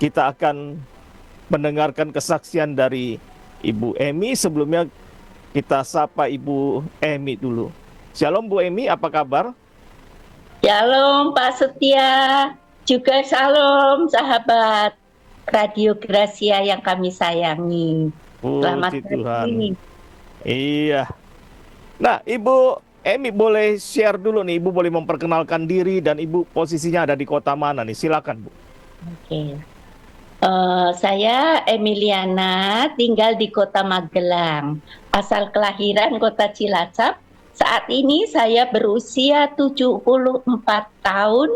kita akan mendengarkan kesaksian dari Ibu Emi. Sebelumnya kita sapa Ibu Emi dulu. Shalom Bu Emi, apa kabar? Shalom Pak Setia, juga shalom sahabat Radio Gracia yang kami sayangi. Selamat Puji Tuhan. pagi. Iya. Nah, Ibu Emi boleh share dulu nih, Ibu boleh memperkenalkan diri dan Ibu posisinya ada di kota mana nih? Silakan Bu. Oke. Saya Emiliana, tinggal di Kota Magelang. Asal kelahiran Kota Cilacap. Saat ini saya berusia 74 tahun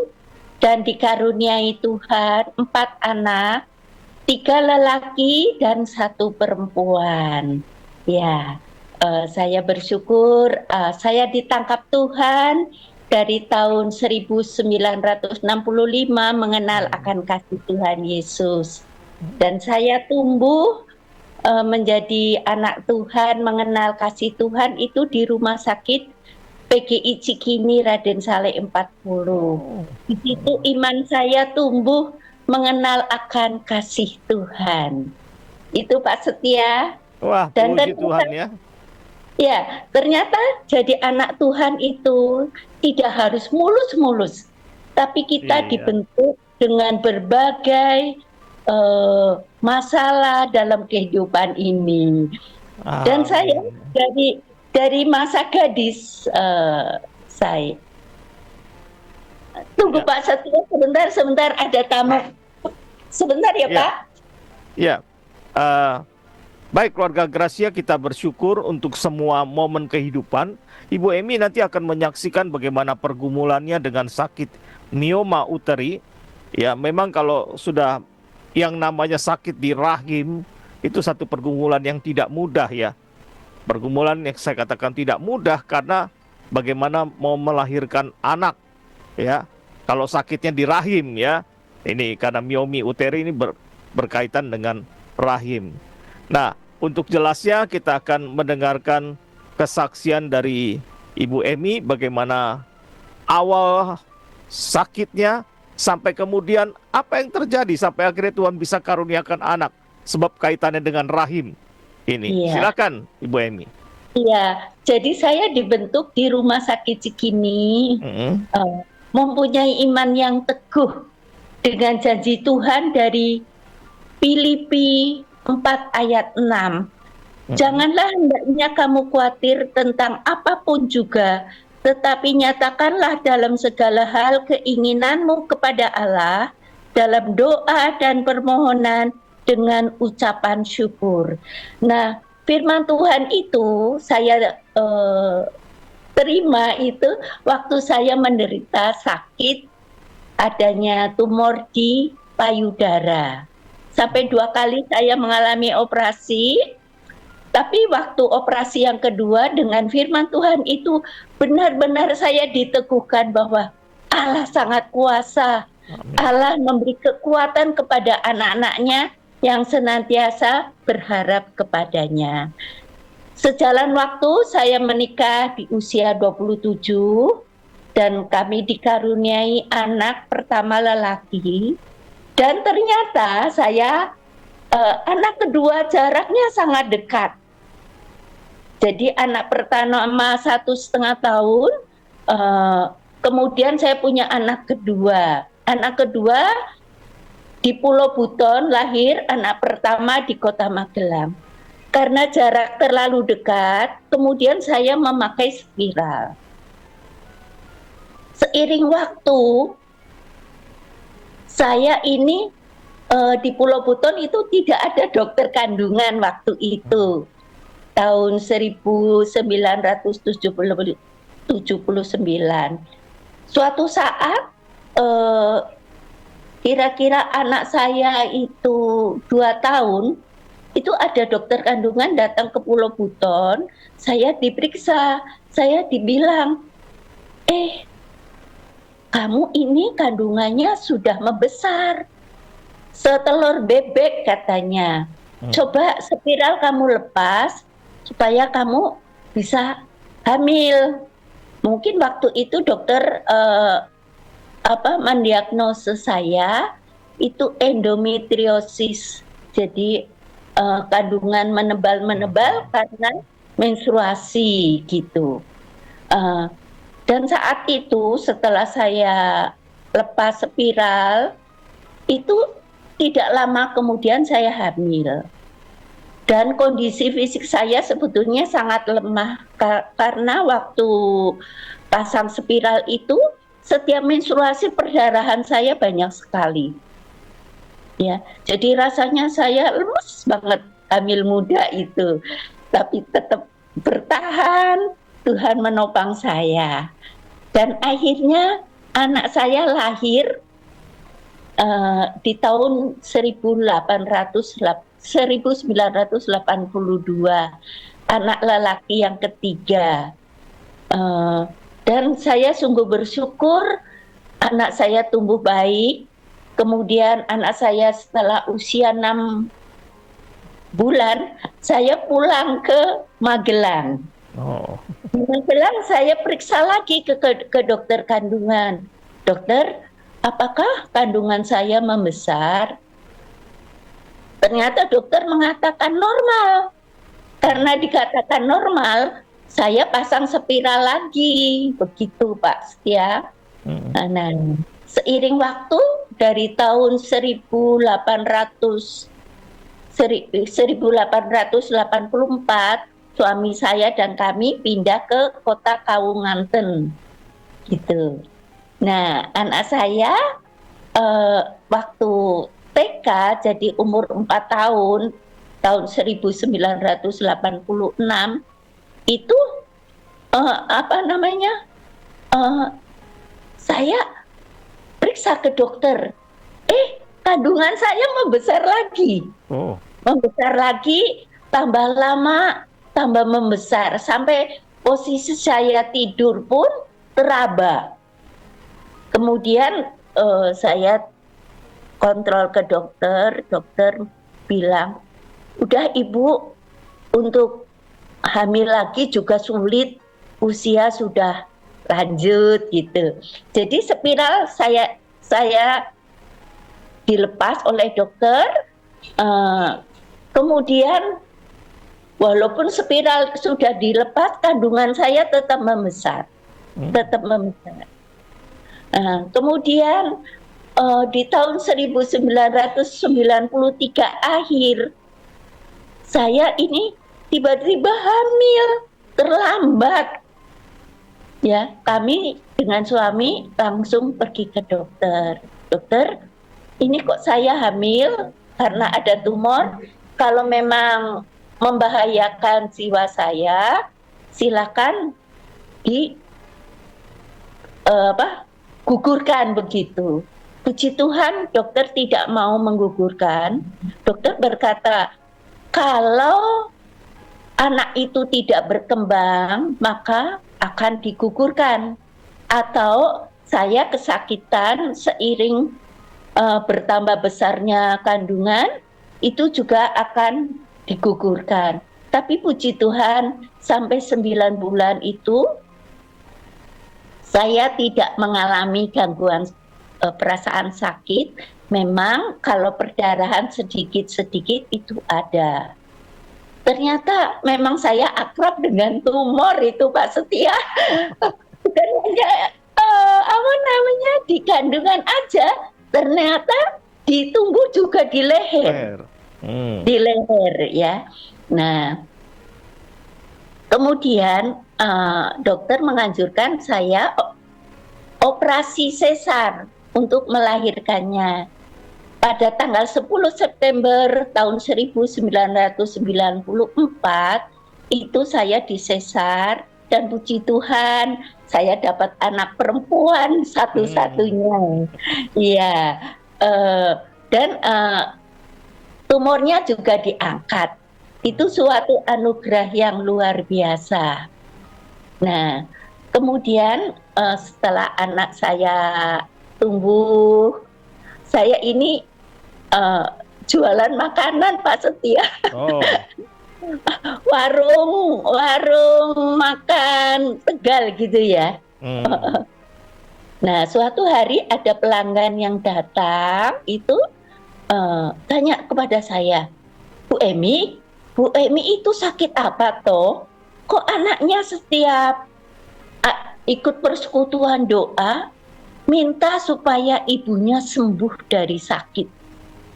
dan dikaruniai Tuhan 4 anak, 3 lelaki dan 1 perempuan. Ya, saya bersyukur saya ditangkap Tuhan dari tahun 1965 mengenal akan kasih Tuhan Yesus. Dan saya tumbuh menjadi anak Tuhan, mengenal kasih Tuhan itu di rumah sakit PGI Cikini Raden Saleh 40. Di situ iman saya tumbuh mengenal akan kasih Tuhan. Itu Pak Setia. Wah, Dan puji ternyata, Tuhan ya. ternyata jadi anak Tuhan itu tidak harus mulus-mulus, tapi kita Iya. dibentuk dengan berbagai masalah dalam kehidupan ini. Dan saya Amin. dari masa gadis saya. Tunggu Ya, Pak Setia, sebentar ada tamu. Sebentar ya ya, Pak. ya. Eh, Baik keluarga Gracia, kita bersyukur untuk semua momen kehidupan. Ibu Emi nanti akan menyaksikan bagaimana pergumulannya dengan sakit mioma uteri. Ya, memang kalau sudah yang namanya sakit di rahim itu satu pergumulan yang tidak mudah ya. Pergumulan yang saya katakan tidak mudah karena bagaimana mau melahirkan anak ya. Kalau sakitnya di rahim ya. Ini karena miomi uteri ini berkaitan dengan rahim. Nah, untuk jelasnya kita akan mendengarkan kesaksian dari Ibu Emi bagaimana awal sakitnya sampai kemudian apa yang terjadi sampai akhirnya Tuhan bisa karuniakan anak sebab kaitannya dengan rahim ini. Iya, Silakan Ibu Emi. iya. Jadi saya dibentuk di rumah sakit Cikini, Mm-mm. mempunyai iman yang teguh dengan janji Tuhan dari Filipi 4 ayat 6. Mm-mm. Janganlah hendaknya kamu khawatir tentang apapun juga, tetapi nyatakanlah dalam segala hal keinginanmu kepada Allah dalam doa dan permohonan dengan ucapan syukur. Nah, firman Tuhan itu saya terima itu waktu saya menderita sakit adanya tumor di payudara. Sampai 2 kali saya mengalami operasi, tapi waktu operasi yang kedua dengan firman Tuhan itu benar-benar saya diteguhkan bahwa Allah sangat kuasa. Amin. Allah memberi kekuatan kepada anak-anaknya yang senantiasa berharap kepadanya. Sejalan waktu saya menikah di usia 27 dan kami dikaruniai anak pertama lelaki. Dan ternyata saya anak kedua jaraknya sangat dekat. Jadi anak pertama 1,5 tahun, kemudian saya punya anak kedua. Anak kedua di Pulau Buton lahir, anak pertama di Kota Magelang. Karena jarak terlalu dekat, kemudian saya memakai spiral. Seiring waktu, saya ini di Pulau Buton itu tidak ada dokter kandungan waktu itu. Tahun 1979. Suatu saat kira-kira anak saya itu 2 tahun, itu ada dokter kandungan datang ke Pulau Buton, saya diperiksa, saya dibilang, kamu ini kandungannya sudah membesar, setelur bebek katanya. Coba spiral kamu lepas supaya kamu bisa hamil. Mungkin waktu itu dokter mendiagnosis saya itu endometriosis. Jadi kandungan menebal karena menstruasi gitu. Dan saat itu setelah saya lepas spiral, itu tidak lama kemudian saya hamil. Dan kondisi fisik saya sebetulnya sangat lemah karena waktu pasang spiral itu setiap menstruasi perdarahan saya banyak sekali. Ya, jadi rasanya saya lemes banget hamil muda itu. Tapi tetap bertahan, Tuhan menopang saya. Dan akhirnya anak saya lahir di tahun 1982, anak lelaki yang ketiga. Dan saya sungguh bersyukur anak saya tumbuh baik. Kemudian anak saya setelah usia 6 bulan, saya pulang ke Magelang. Di Magelang saya periksa lagi ke dokter kandungan. Dokter, apakah kandungan saya membesar? Ternyata dokter mengatakan normal. Karena dikatakan normal, saya pasang spiral lagi. Begitu Pak Setia. Nah, seiring waktu dari tahun 1884, suami saya dan kami pindah ke kota Kawunganten gitu. Nah, anak saya waktu TK, jadi umur 4 tahun 1986 itu saya periksa ke dokter, kandungan saya membesar lagi. Membesar lagi, tambah lama tambah membesar, sampai posisi saya tidur pun teraba. Kemudian saya kontrol ke dokter, dokter bilang, udah ibu, untuk hamil lagi juga sulit, usia sudah lanjut gitu. Jadi spiral saya dilepas oleh dokter, kemudian walaupun spiral sudah dilepas, kandungan saya tetap membesar, kemudian di tahun 1993 akhir, saya ini tiba-tiba hamil, terlambat. Ya, kami dengan suami langsung pergi ke dokter. Dokter, ini kok saya hamil karena ada tumor. Kalau memang membahayakan jiwa saya, silakan gugurkan begitu. Puji Tuhan, dokter tidak mau menggugurkan. Dokter berkata, kalau anak itu tidak berkembang, maka akan digugurkan. Atau saya kesakitan seiring bertambah besarnya kandungan, itu juga akan digugurkan. Tapi puji Tuhan, sampai 9 bulan itu saya tidak mengalami gangguan perasaan sakit. Memang kalau perdarahan sedikit-sedikit itu ada. Ternyata memang saya akrab dengan tumor itu Pak Setia. Bukan hanya di kandungan aja, ternyata ditumbuh juga di leher. Di leher ya. Nah, kemudian dokter menganjurkan saya operasi sesar untuk melahirkannya. Pada tanggal 10 September tahun 1994 itu saya disesar, dan puji Tuhan saya dapat anak perempuan satu-satunya. Iya, dan tumornya juga diangkat. Itu suatu anugerah yang luar biasa. Nah, kemudian setelah anak saya tumbuh, saya ini jualan makanan Pak Setia. warung makan Tegal gitu ya. Nah, suatu hari ada pelanggan yang datang itu tanya kepada saya, Bu Emi itu sakit apa toh? Kok anaknya setiap ikut persekutuan doa minta supaya ibunya sembuh dari sakit.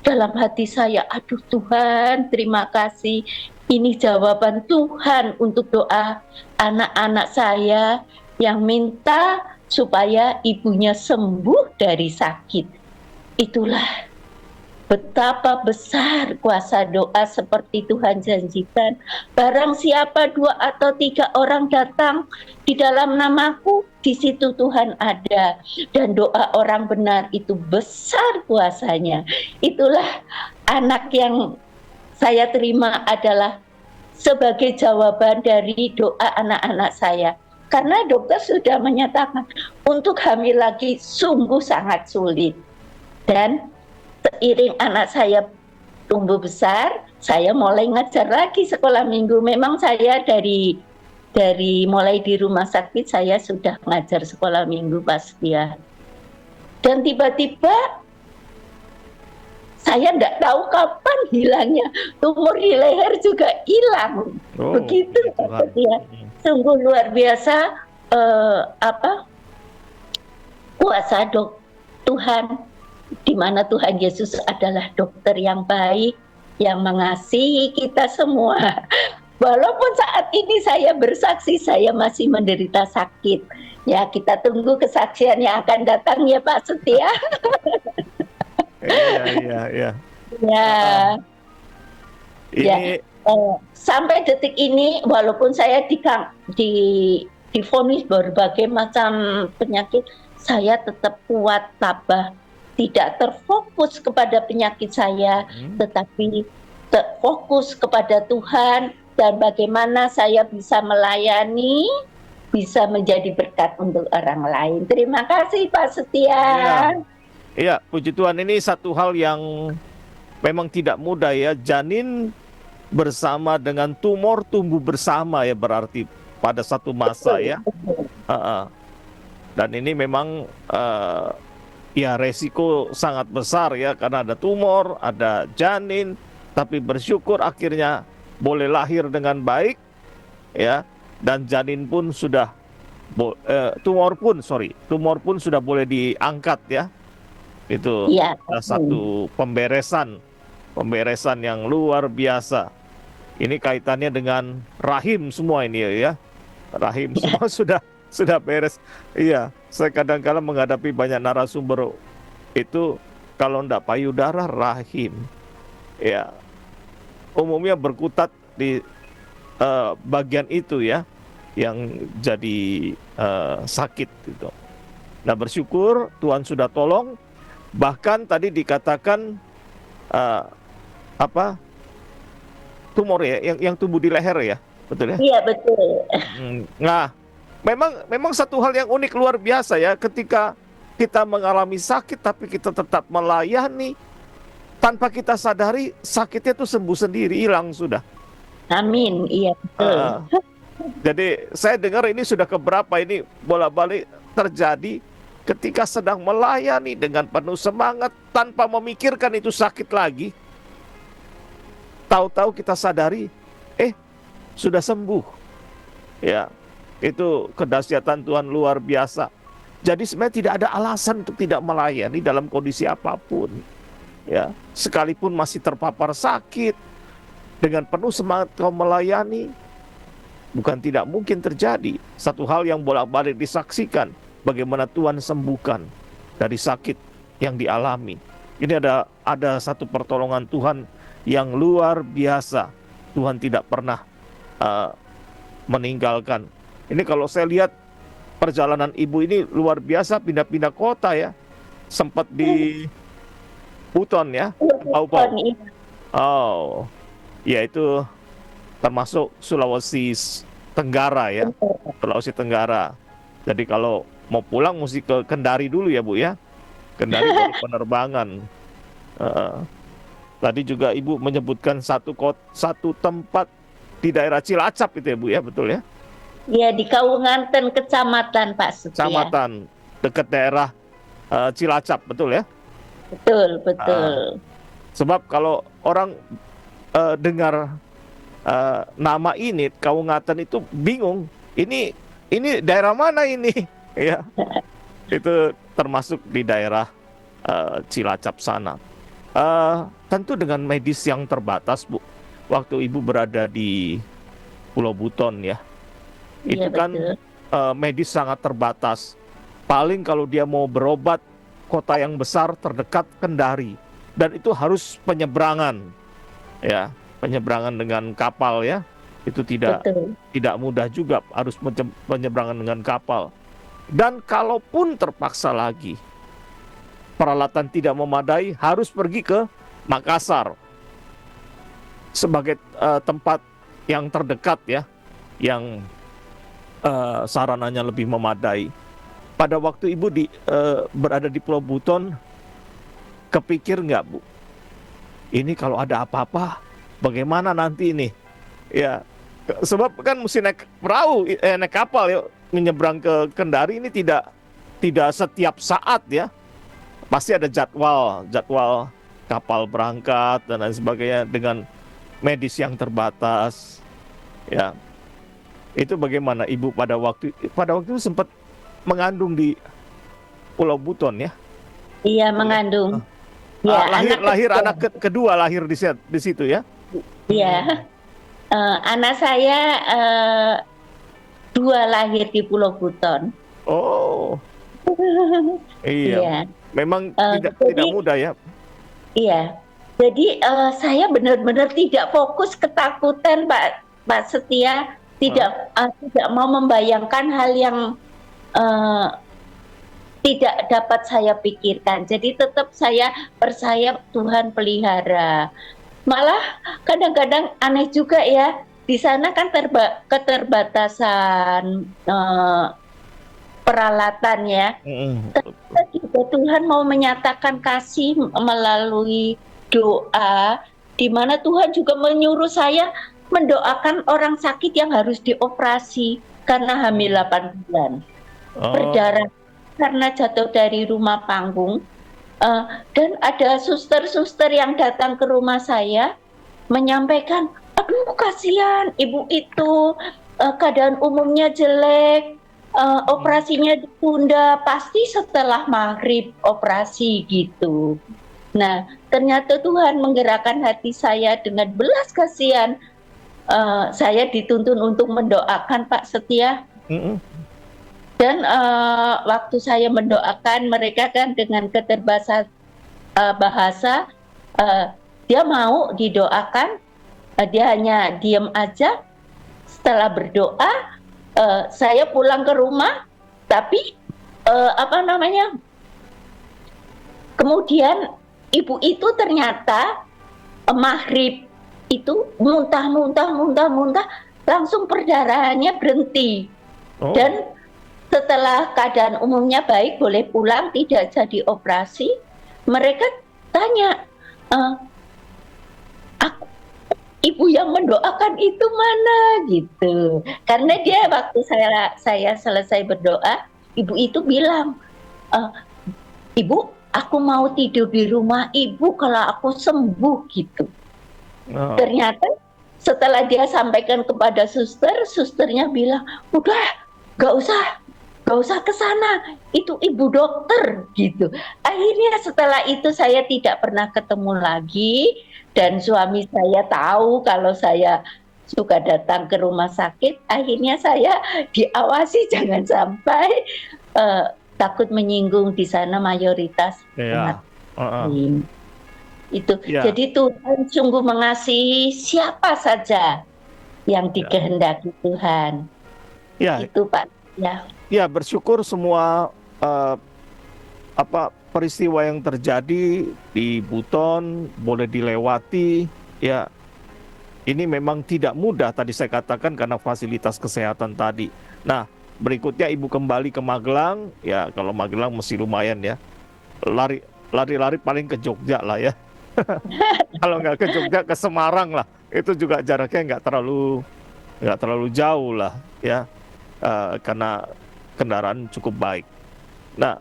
Dalam hati saya, aduh Tuhan, terima kasih. Ini jawaban Tuhan untuk doa anak-anak saya yang minta supaya ibunya sembuh dari sakit. Itulah betapa besar kuasa doa seperti Tuhan janjikan. Barang siapa 2 atau 3 orang datang di dalam namaku, di situ Tuhan ada. Dan doa orang benar itu besar kuasanya. Itulah anak yang saya terima adalah sebagai jawaban dari doa anak-anak saya. Karena dokter sudah menyatakan untuk hamil lagi sungguh sangat sulit. Dan seiring anak saya tumbuh besar, saya mulai ngajar lagi sekolah minggu. Memang saya dari mulai di rumah sakit saya sudah ngajar sekolah minggu pas dia. Dan tiba-tiba saya tidak tahu kapan hilangnya tumor di leher juga hilang. Begitu ya. Sungguh luar biasa kuasa Tuhan, di mana Tuhan Yesus adalah dokter yang baik, yang mengasihi kita semua. Walaupun saat ini saya bersaksi saya masih menderita sakit. Ya, kita tunggu kesaksian yang akan datang ya Pak Setia. Iya. Ya. Ini sampai detik ini walaupun saya divonis berbagai macam penyakit, saya tetap kuat, tabah, tidak terfokus kepada penyakit saya, tetapi terfokus kepada Tuhan dan bagaimana saya bisa melayani, bisa menjadi berkat untuk orang lain. Terima kasih Pak Setia. Iya, puji Tuhan, ini satu hal yang memang tidak mudah ya. Janin bersama dengan tumor tumbuh bersama ya, berarti pada satu masa ya. Dan ini memang ya resiko sangat besar ya, karena ada tumor, ada janin, tapi bersyukur akhirnya boleh lahir dengan baik ya, dan janin pun sudah tumor pun sudah boleh diangkat ya. Itu ya, satu pemberesan yang luar biasa. Ini kaitannya dengan rahim semua ini ya. Rahim semua sudah beres. Iya, saya kadang-kadang menghadapi banyak narasumber itu kalau enggak payudara, rahim. Ya, umumnya berkutat di bagian itu ya, yang jadi sakit gitu. Nah, bersyukur Tuhan sudah tolong. Bahkan tadi dikatakan tumor ya, yang tumbuh di leher ya, betul ya? Iya betul. Nah, memang satu hal yang unik luar biasa ya, ketika kita mengalami sakit tapi kita tetap melayani, tanpa kita sadari sakitnya itu sembuh sendiri, hilang sudah. Amin, iya betul. Jadi saya dengar ini sudah keberapa ini bolak-balik terjadi ketika sedang melayani dengan penuh semangat tanpa memikirkan itu sakit lagi. Tahu-tahu kita sadari, sudah sembuh. Ya, itu kedahsyatan Tuhan luar biasa. Jadi sebenarnya tidak ada alasan untuk tidak melayani dalam kondisi apapun. Ya, sekalipun masih terpapar sakit, dengan penuh semangat kau melayani, bukan tidak mungkin terjadi. Satu hal yang bolak-balik disaksikan, bagaimana Tuhan sembuhkan dari sakit yang dialami. Ini ada satu pertolongan Tuhan yang luar biasa. Tuhan tidak pernah meninggalkan. Ini kalau saya lihat perjalanan ibu ini luar biasa, pindah-pindah kota ya. Sempat di Buton ya, Pau. Oh, ya itu termasuk Sulawesi Tenggara ya, Sulawesi Tenggara. Jadi kalau mau pulang mesti ke Kendari dulu ya Bu ya, Kendari baru penerbangan. Tadi juga Ibu menyebutkan satu tempat di daerah Cilacap itu ya Bu ya, betul ya? Iya, di Kaunganten Kecamatan Pak Setia. Kecamatan. dekat daerah Cilacap, betul ya? betul, Ah, betul. sebab kalau orang dengar nama ini Kaungatan itu bingung. Ini daerah mana ini? Ya, itu termasuk di daerah Cilacap sana. Tentu dengan medis yang terbatas, Bu. Waktu Ibu berada di Pulau Buton ya, Iya, itu kan betul. medis sangat terbatas. Paling kalau dia mau berobat, kota yang besar terdekat Kendari, dan itu harus penyeberangan, ya, penyeberangan dengan kapal ya. Itu tidak Betul. tidak mudah juga, harus penyeberangan dengan kapal. Dan kalaupun terpaksa lagi peralatan tidak memadai, harus pergi ke Makassar sebagai tempat yang terdekat ya, yang sarananya lebih memadai. Pada waktu Ibu berada di Pulau Buton, kepikir nggak, Bu? Ini kalau ada apa-apa, bagaimana nanti ini? Ya, sebab kan mesti naik perahu, naik kapal ya, menyeberang ke Kendari ini tidak setiap saat ya. Pasti ada jadwal, jadwal kapal berangkat dan lain sebagainya dengan medis yang terbatas. Ya, itu bagaimana Ibu pada waktu itu sempat mengandung di Pulau Buton ya? Iya, Betul ya? mengandung. Ah, Ya, lahir anak lahir kedua. anak kedua lahir di situ ya? Hmm. Iya, anak saya dua lahir di Pulau Buton. Oh, iya. Iya, Memang tidak jadi tidak mudah ya. iya, jadi saya benar-benar tidak fokus, ketakutan, Pak Setia, Hah? tidak mau membayangkan hal yang eh, tidak dapat saya pikirkan. Jadi tetap saya percaya Tuhan pelihara. Malah kadang-kadang aneh juga ya, di sana kan keterbatasan peralatan ya. Mm-mm. Ternyata juga Tuhan mau menyatakan kasih melalui doa, di mana Tuhan juga menyuruh saya mendoakan orang sakit yang harus dioperasi karena hamil 8 bulan. Oh, Berdarah karena jatuh dari rumah panggung. Eh, dan ada suster-suster yang datang ke rumah saya menyampaikan, aduh kasihan ibu itu, keadaan umumnya jelek, operasinya ditunda, pasti setelah maghrib operasi gitu. Nah, ternyata Tuhan menggerakkan hati saya dengan belas kasihan. Saya dituntun untuk mendoakan Pak Setia, mm-mm. dan waktu saya mendoakan mereka kan dengan keterbatasan bahasa, uh, dia mau didoakan, dia hanya diam aja. Setelah berdoa, saya pulang ke rumah, tapi apa namanya, kemudian ibu itu ternyata maghrib itu muntah, langsung perdarahannya berhenti, Oh, dan setelah keadaan umumnya baik, boleh pulang, tidak jadi operasi. Mereka tanya, "Eh, aku, ibu yang mendoakan itu mana?" gitu. Karena dia waktu saya selesai berdoa, ibu itu bilang, "Eh, ibu, aku mau tidur di rumah ibu kalau aku sembuh," gitu. oh. Ternyata setelah dia sampaikan kepada suster, susternya bilang, udah, gak usah, gak usah ke sana, itu ibu dokter gitu. Akhirnya setelah itu saya tidak pernah ketemu lagi, dan suami saya tahu kalau saya suka datang ke rumah sakit. Akhirnya saya diawasi jangan sampai eh, takut menyinggung, di sana mayoritas umat Ya, uh-uh. Muslim. Itu. Ya, Jadi Tuhan sungguh mengasihi siapa saja yang ya, dikehendaki Tuhan. ya, Itu Pak. Ya, ya. Bersyukur semua peristiwa yang terjadi di Buton boleh dilewati. Ya, ini memang tidak mudah tadi saya katakan karena fasilitas kesehatan tadi. Nah, berikutnya Ibu kembali ke Magelang. Ya, kalau Magelang masih lumayan ya. Lari lari-lari paling ke Jogja lah ya. Kalau nggak ke Jogja, ke Semarang lah. Itu juga jaraknya nggak terlalu jauh lah ya. Karena kendaraan cukup baik. Nah,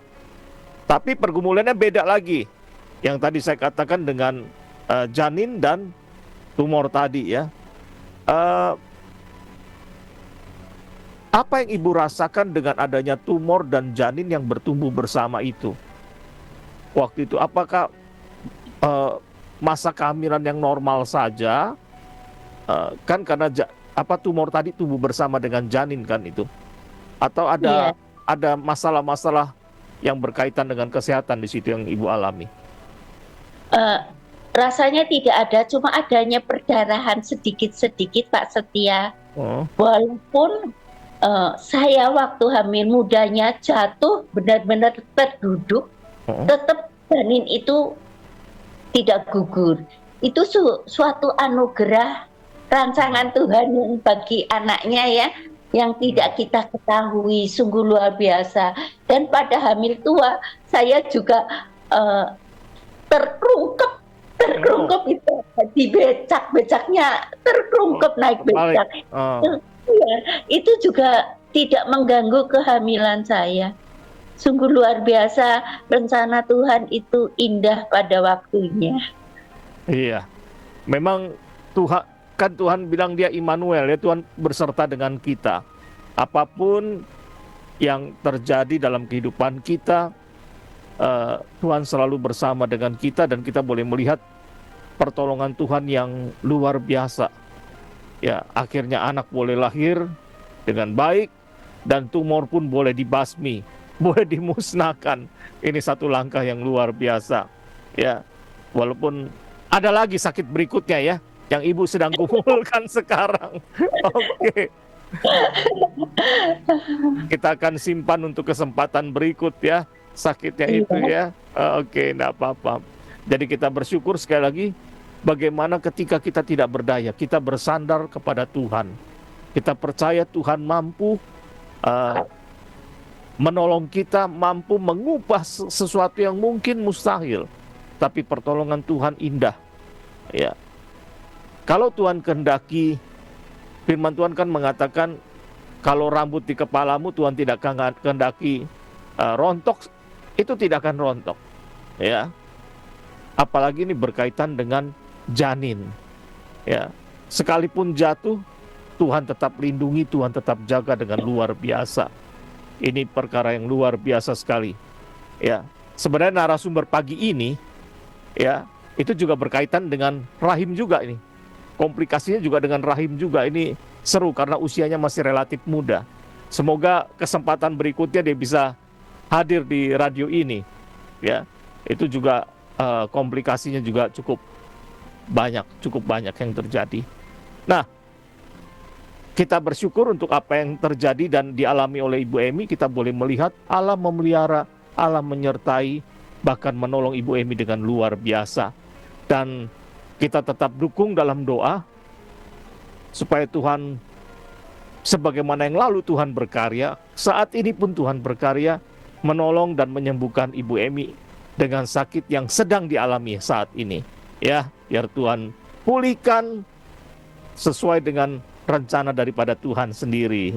tapi pergumulannya beda lagi. Yang tadi saya katakan dengan janin dan tumor tadi ya. Eh, Apa yang ibu rasakan dengan adanya tumor dan janin yang bertumbuh bersama itu? Waktu itu, apakah eh, masa kehamilan yang normal saja? Kan karena tumor tadi tumbuh bersama dengan janin kan itu? Atau Iya, ada masalah-masalah yang berkaitan dengan kesehatan di situ yang ibu alami? eh, rasanya tidak ada, cuma adanya perdarahan sedikit-sedikit Pak Setia. Oh, Walaupun saya waktu hamil mudanya jatuh benar-benar terduduk, oh, tetap janin itu tidak gugur. Itu suatu anugerah rancangan Tuhan yang bagi anaknya ya, yang tidak kita ketahui, sungguh luar biasa. Dan pada hamil tua saya juga eh, terkerungkep oh, terkerungkep itu di becaknya oh, terkerungkep naik balik. becak. Oh, Iya, itu juga tidak mengganggu kehamilan saya. Sungguh luar biasa, rencana Tuhan itu indah pada waktunya. iya. Memang Tuhan kan Tuhan bilang dia Immanuel ya, Tuhan berserta dengan kita. Apapun yang terjadi dalam kehidupan kita, Tuhan selalu bersama dengan kita dan kita boleh melihat pertolongan Tuhan yang luar biasa. Ya, akhirnya anak boleh lahir dengan baik dan tumor pun boleh dibasmi, boleh dimusnahkan. Ini satu langkah yang luar biasa. Ya, walaupun ada lagi sakit berikutnya ya, yang ibu sedang kumpulkan sekarang. Oke, kita akan simpan untuk kesempatan berikut ya, sakitnya itu Iya, ya. Oke, enggak apa-apa. Jadi kita bersyukur sekali lagi, bagaimana ketika kita tidak berdaya, kita bersandar kepada Tuhan. Kita percaya Tuhan mampu uh, menolong kita, mampu mengubah sesuatu yang mungkin mustahil. Tapi pertolongan Tuhan indah. Ya, kalau Tuhan kehendaki, firman Tuhan kan mengatakan, kalau rambut di kepalamu Tuhan tidak kehendaki rontok, itu tidak akan rontok. Ya, apalagi ini berkaitan dengan janin. Ya, sekalipun jatuh, Tuhan tetap lindungi, Tuhan tetap jaga dengan luar biasa. Ini perkara yang luar biasa sekali. Ya, sebenarnya narasumber pagi ini, ya, itu juga berkaitan dengan rahim juga ini. Komplikasinya juga dengan rahim juga. Ini seru karena usianya masih relatif muda. Semoga kesempatan berikutnya dia bisa hadir di radio ini. Ya, itu juga komplikasinya juga cukup banyak yang terjadi. Nah, kita bersyukur untuk apa yang terjadi dan dialami oleh Ibu Emi. Kita boleh melihat Allah memelihara, Allah menyertai, bahkan menolong Ibu Emi dengan luar biasa. Dan kita tetap dukung dalam doa supaya Tuhan, sebagaimana yang lalu Tuhan berkarya, saat ini pun Tuhan berkarya menolong dan menyembuhkan Ibu Emi dengan sakit yang sedang dialami saat ini. Ya, biar Tuhan pulihkan sesuai dengan rencana daripada Tuhan sendiri.